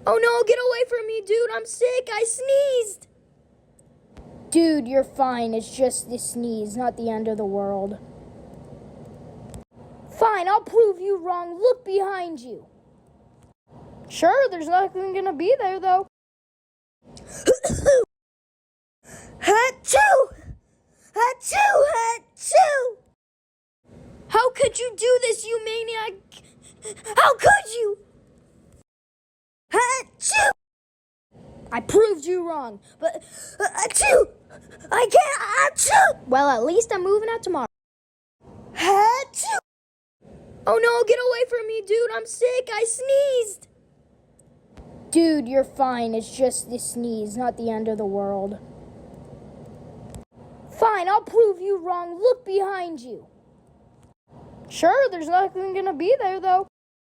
Oh no, get away from me, dude. I'm sick. I sneezed. Dude, you're fine. It's just this sneeze, not the end of the world. Fine, I'll prove you wrong. Look behind you. Sure, there's nothing gonna be there, though. Achoo! Achoo! Achoo! How could you do this, you maniac? How could you? Achoo! I proved you wrong, but achoo! I can't achoo! Well, at least I'm moving out tomorrow. Achoo! Oh no, get away from me, dude. I'm sick. I sneezed. Dude, you're fine. It's just this sneeze, not the end of the world. Fine, I'll prove you wrong. Look behind you. Sure, there's nothing gonna be there, though.